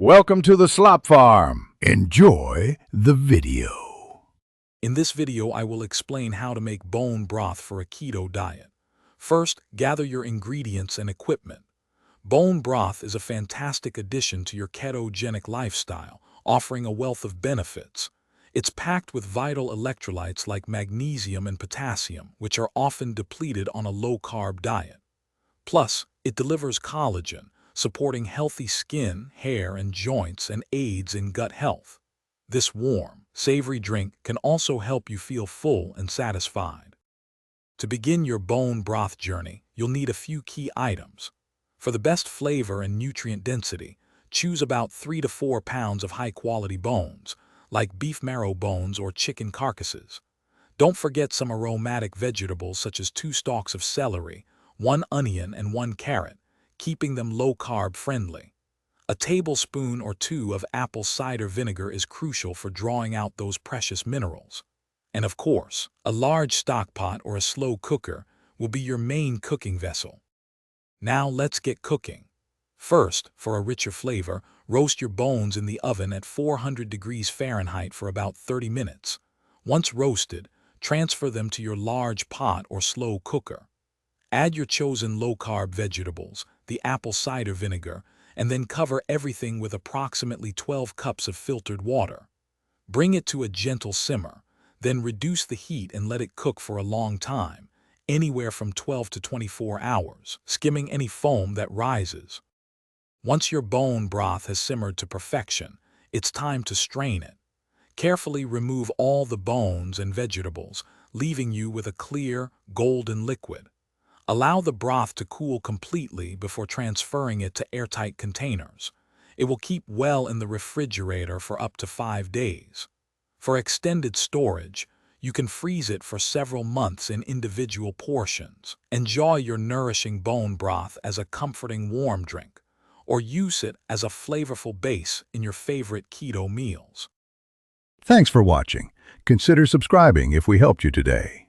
Welcome to the Slop Farm. Enjoy the video. In this video, I will explain how to make bone broth for a keto diet. First, gather your ingredients and equipment. Bone broth is a fantastic addition to your ketogenic lifestyle, offering a wealth of benefits. It's packed with vital electrolytes like magnesium and potassium, which are often depleted on a low-carb diet. Plus, it delivers collagen, supporting healthy skin, hair, and joints, and aids in gut health. This warm, savory drink can also help you feel full and satisfied. To begin your bone broth journey, you'll need a few key items. For the best flavor and nutrient density, choose about 3 to 4 pounds of high-quality bones, like beef marrow bones or chicken carcasses. Don't forget some aromatic vegetables such as 2 stalks of celery, 1 onion, and 1 carrot, keeping them low-carb friendly. A tablespoon or 2 of apple cider vinegar is crucial for drawing out those precious minerals. And of course, a large stock pot or a slow cooker will be your main cooking vessel. Now let's get cooking. First, for a richer flavor, roast your bones in the oven at 400 degrees Fahrenheit for about 30 minutes. Once roasted, transfer them to your large pot or slow cooker. Add your chosen low-carb vegetables, the apple cider vinegar, and then cover everything with approximately 12 cups of filtered water. Bring it to a gentle simmer, then reduce the heat and let it cook for a long time, anywhere from 12 to 24 hours, skimming any foam that rises. Once your bone broth has simmered to perfection, it's time to strain it. Carefully remove all the bones and vegetables, leaving you with a clear, golden liquid. Allow the broth to cool completely before transferring it to airtight containers. It will keep well in the refrigerator for up to 5 days. For extended storage, you can freeze it for several months in individual portions. Enjoy your nourishing bone broth as a comforting warm drink, or use it as a flavorful base in your favorite keto meals. Thanks for watching. Consider subscribing if we helped you today.